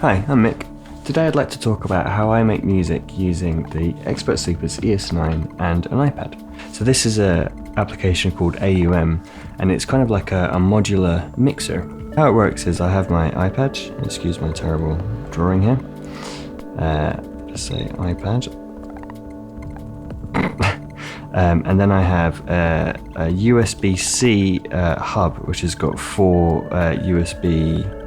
Hi, I'm Mick. Today I'd like to talk about how I make music using the Expert Sleepers ES9 and an iPad. So this is an application called AUM, and it's kind of like a modular mixer. How it works is I have my iPad, excuse my terrible drawing here, just say iPad, and then I have a USB-C hub which has got 4 USB-A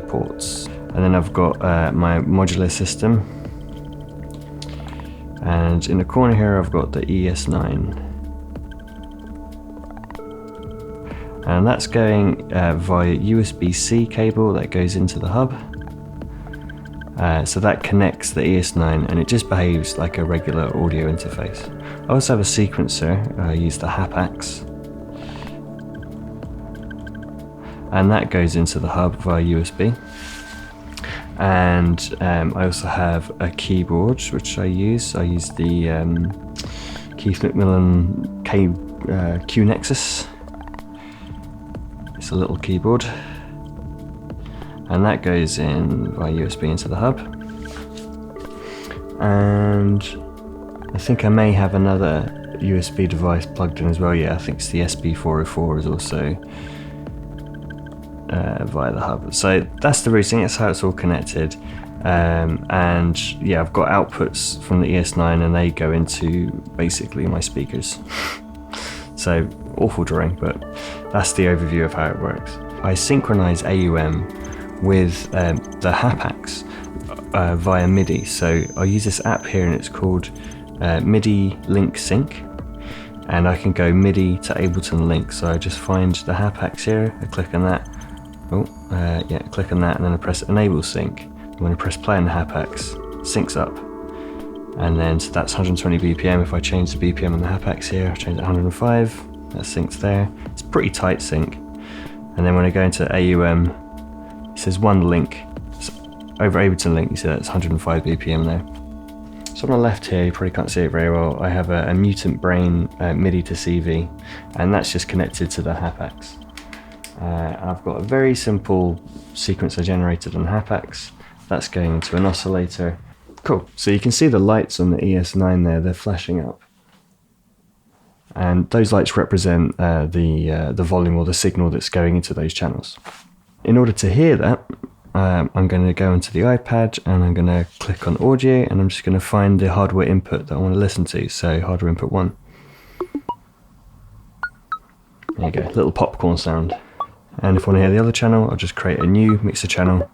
ports, and then I've got my modular system, and in the corner here I've got the ES9, and that's going via USB-C cable that goes into the hub. So that connects the ES9 and it just behaves like a regular audio interface. I also have a sequencer. I use the Hapax, and that goes into the hub via USB. And I also have a keyboard which I use. I use the Keith McMillan Q Nexus. It's a little keyboard, and that goes in via USB into the hub. And I think I may have another USB device plugged in as well. Yeah, I think it's the SB404 is also via the hub. So that's the routing, that's how it's all connected. And yeah, I've got outputs from the ES9 and they go into basically my speakers. So awful drawing, but that's the overview of how it works. I synchronize AUM with the Hapax via MIDI. So I use this app here and it's called MIDI Link Sync, and I can go MIDI to Ableton Link. So I just find the Hapax here, I click on that, click on that, and then I press Enable Sync. When I press play on the Hapax, syncs up, and then so that's 120 BPM. If I change the BPM on the Hapax here, I change it to 105, that syncs there. It's pretty tight sync. And then when I go into AUM, it says one link. So over Ableton Link, you see that's 105 BPM there. So on the left here, you probably can't see it very well, I have a Mutant Brain MIDI to CV, and that's just connected to the Hapax. I've got a very simple sequencer generated on Hapax. That's going into an oscillator. Cool, so you can see the lights on the ES9 there, they're flashing up. And those lights represent the volume or the signal that's going into those channels. In order to hear that, I'm going to go into the iPad and I'm going to click on audio, and I'm just going to find the hardware input that I want to listen to. So hardware input 1. There you go, little popcorn sound. And if I want to hear the other channel, I'll just create a new mixer channel,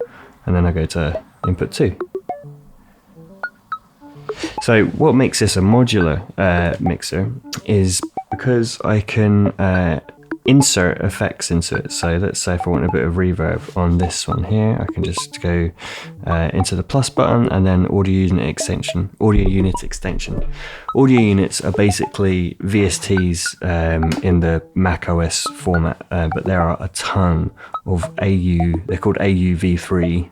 and then I go to input 2. So what makes this a modular mixer is because I can insert effects into it. So let's say if I want a bit of reverb on this one here, I can just go into the plus button and then audio unit extension. Audio units are basically VSTs in the Mac OS format, but there are a ton of they're called AUV3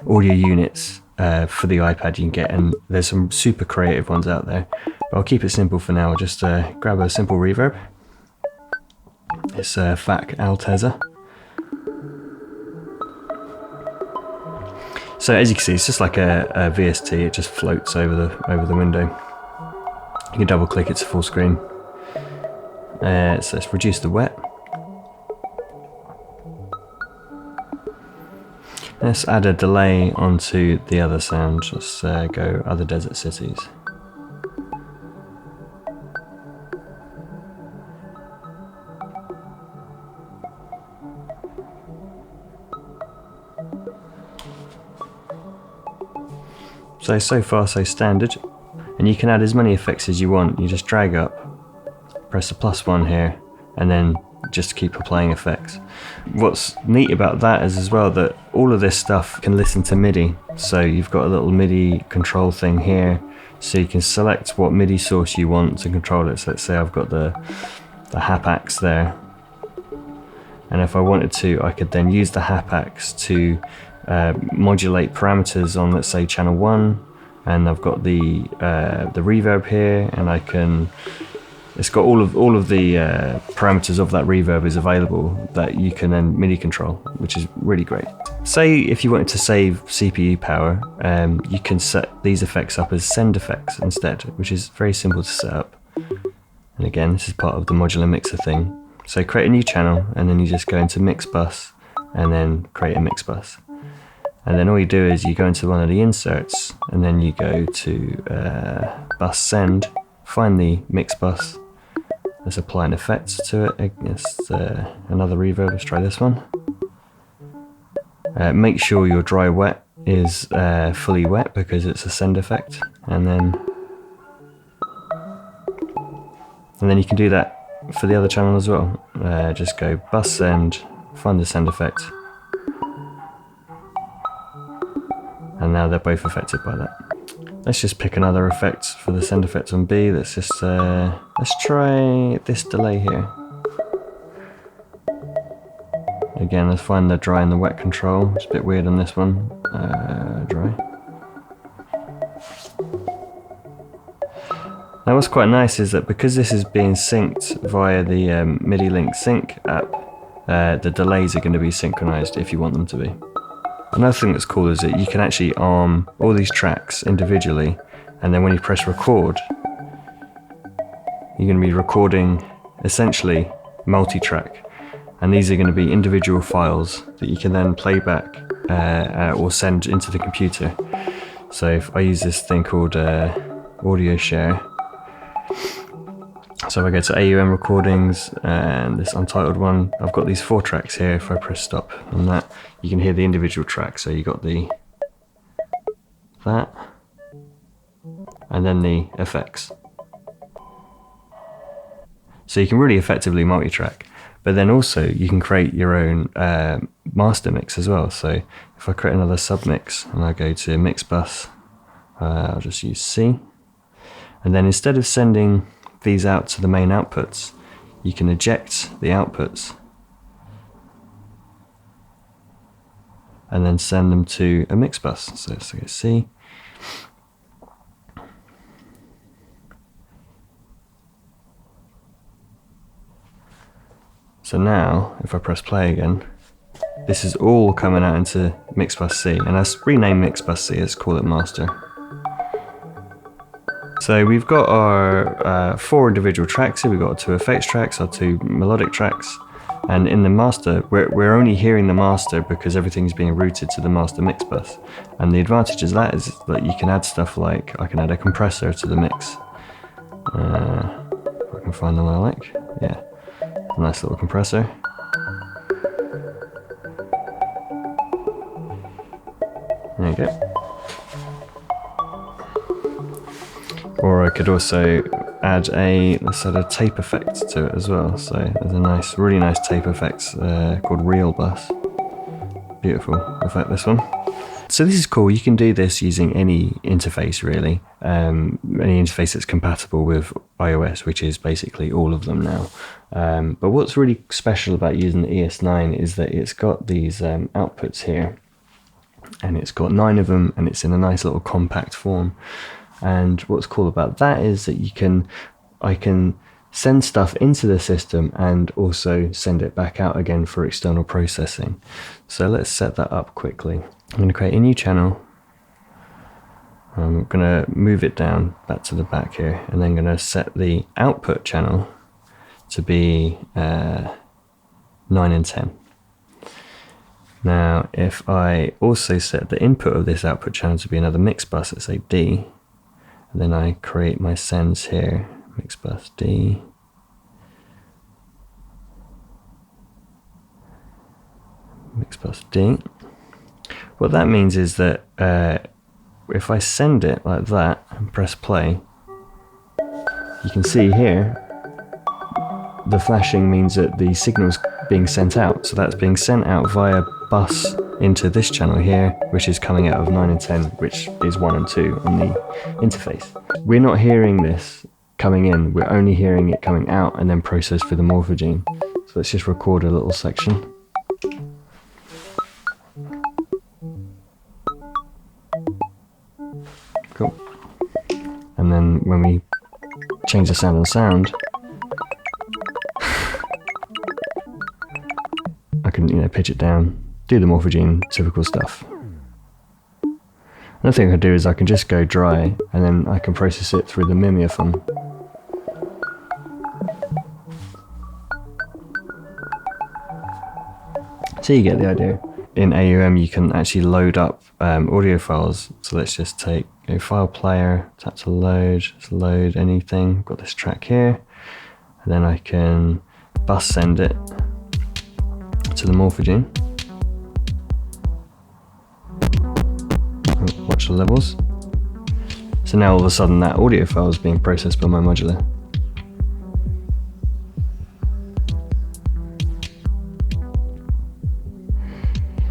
audio units for the iPad you can get, and there's some super creative ones out there. But I'll keep it simple for now. I'll just grab a simple reverb. It's a FAC Altezza. So as you can see, it's just like a VST. It just floats over the window. You can double click it to full screen. So let's reduce the wet. Let's add a delay onto the other sound. Let's go Other Desert Cities. So far so standard, and you can add as many effects as you want. You just drag up, press the +1 here, and then just keep applying effects. What's neat about that is as well that all of this stuff can listen to MIDI. So you've got a little MIDI control thing here, so you can select what MIDI source you want to control it. So let's say I've got the Hapax there, and if I wanted to, I could then use the Hapax to modulate parameters on, let's say, channel 1, and I've got the reverb here, and I can it's got all of the parameters of that reverb is available that you can then MIDI control, which is really great. Say if you wanted to save CPU power, you can set these effects up as send effects instead, which is very simple to set up. And again, this is part of the modular mixer thing. So create a new channel, and then you just go into mix bus, and then create a mix bus. And then all you do is you go into one of the inserts, and then you go to bus send, find the mix bus, let's apply an effect to it. It's another reverb, let's try this one. Make sure your dry wet is fully wet because it's a send effect, and then you can do that for the other channel as well. Just go bus send, find the send effect, and now they're both affected by that. Let's just pick another effect for the send effect on B. Let's just let's try this delay here. Again, let's find the dry and the wet control. It's a bit weird on this one. Dry. Now what's quite nice is that because this is being synced via the MIDI Link Sync app, the delays are going to be synchronized if you want them to be. Another thing that's cool is that you can actually arm all these tracks individually, and then when you press record, you're going to be recording essentially multi-track. And these are going to be individual files that you can then play back or send into the computer. So if I use this thing called audio share, so if I go to AUM recordings and this Untitled one, I've got these 4 tracks here. If I press stop on that, you can hear the individual tracks. So you got that, and then the effects. So you can really effectively multi-track. But then also you can create your own master mix as well. So if I create another submix and I go to mix bus, I'll just use C. And then instead of sending these out to the main outputs, you can eject the outputs and then send them to a mix bus. So let's go C. So now, if I press play again, this is all coming out into mix bus C, and let's rename mix bus C, let's call it master. So we've got our 4 individual tracks here. We've got our 2 effects tracks, our 2 melodic tracks, and in the master, we're only hearing the master because everything's being routed to the master mix bus. And the advantage of that is that you can add stuff like, I can add a compressor to the mix. If I can find the one I like, yeah. A nice little compressor. There you go. Or I could also add let's add a tape effect to it as well. So there's a really nice tape effect called Real Bus. Beautiful effect, this one. So this is cool. You can do this using any interface really, any interface that's compatible with iOS, which is basically all of them now. But what's really special about using the ES9 is that it's got these outputs here, and it's got 9 of them, and it's in a nice little compact form. And what's cool about that is that I can send stuff into the system and also send it back out again for external processing. So let's set that up quickly. I'm going to create a new channel. I'm going to move it down back to the back here, and then going to set the output channel to be 9 and 10. Now, if I also set the input of this output channel to be another mix bus, let's say D, and then I create my sends here, mix bus D, mix bus D. What that means is that if I send it like that and press play, you can see here the flashing means that the signal's being sent out. So that's being sent out via bus into this channel here, which is coming out of 9 and 10, which is 1 and 2 on the interface. We're not hearing this coming in, we're only hearing it coming out and then processed through the morphogene. So let's just record a little section. Cool. And then when we change the sound on sound, can, you know, pitch it down, do the morphogene, typical stuff. Another thing I can do is I can just go dry, and then I can process it through the mimeophone. So you get the idea. In AUM you can actually load up audio files. So let's just take a file player, tap to load, just load anything. Got this track here, and then I can bus send it to the morphogene. Watch the levels. So now all of a sudden that audio file is being processed by my modular.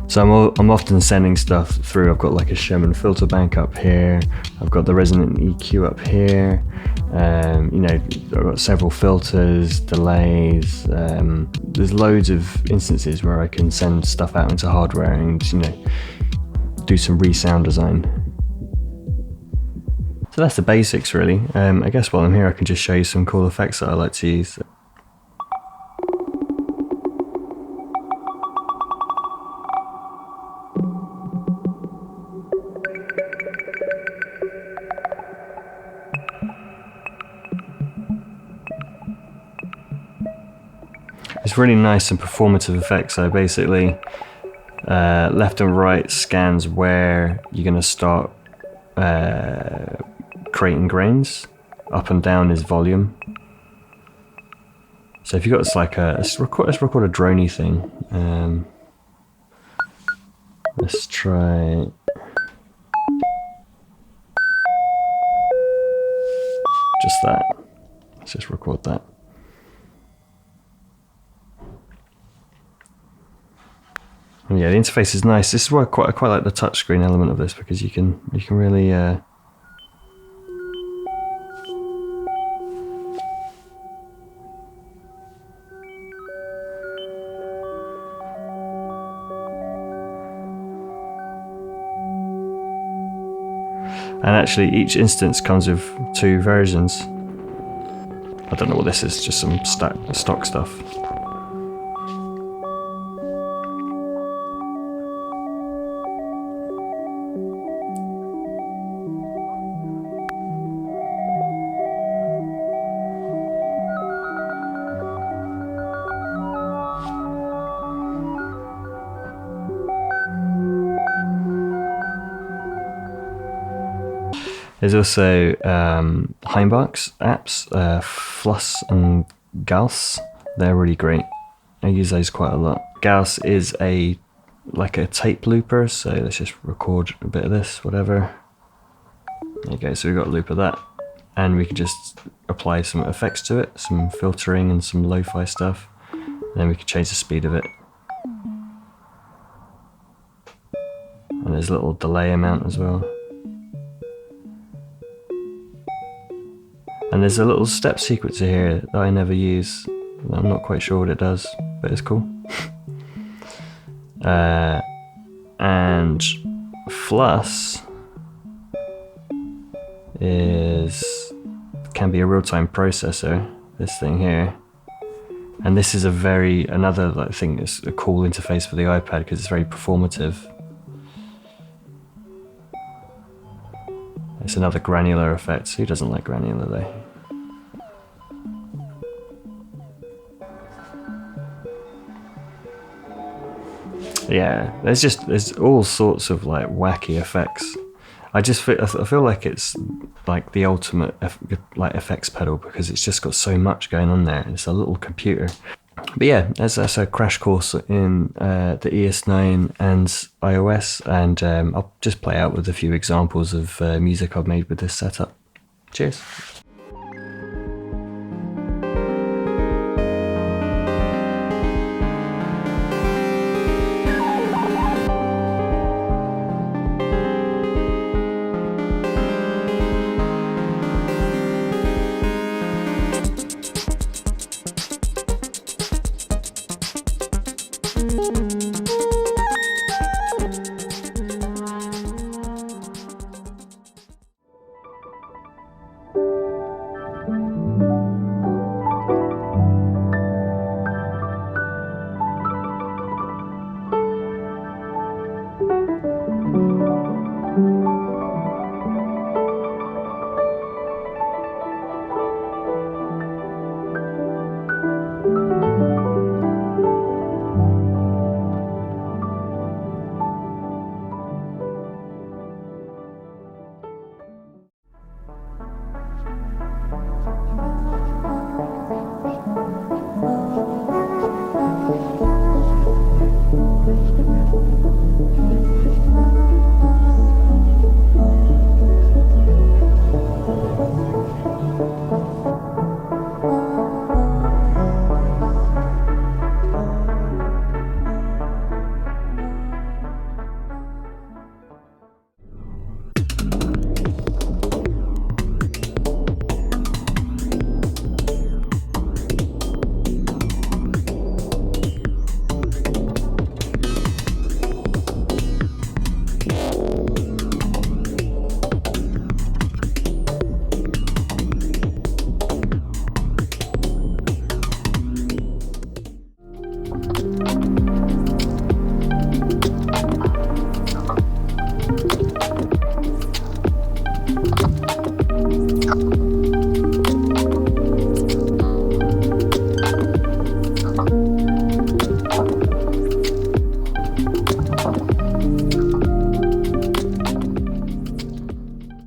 So I'm often sending stuff through. I've got like a Sherman filter bank up here. I've got the resonant EQ up here. You know, I've got several filters, delays. There's loads of instances where I can send stuff out into hardware and, you know, do some resound design. So that's the basics really. I guess while I'm here I can just show you some cool effects that I like to use. It's really nice and performative effects. So basically left and right scans where you're going to start creating grains. Up and down is volume. So if you've got this like let's record a droney thing. Let's try just that. Let's just record that. And yeah, the interface is nice. This is why I quite like the touchscreen element of this, because you can really and actually each instance comes with 2 versions. I don't know what this is, just some stock stuff. There's also Heimbach's apps, Fluss and Gauss. They're really great. I use those quite a lot. Gauss is like a tape looper, so let's just record a bit of this, whatever. There you go, so we've got a loop of that. And we can just apply some effects to it, some filtering and some lo-fi stuff. And then we can change the speed of it. And there's a little delay amount as well. And there's a little step sequencer here that I never use. I'm not quite sure what it does, but it's cool. And Fluss can be a real-time processor, this thing here. And this is another thing that's a cool interface for the iPad because it's very performative. It's another granular effect. Who doesn't like granular though? Yeah, there's all sorts of like wacky effects. I feel like it's like the ultimate effects pedal because it's just got so much going on there. It's a little computer. But yeah, that's a crash course in the ES9 and iOS, and I'll just play out with a few examples of music I've made with this setup. Cheers.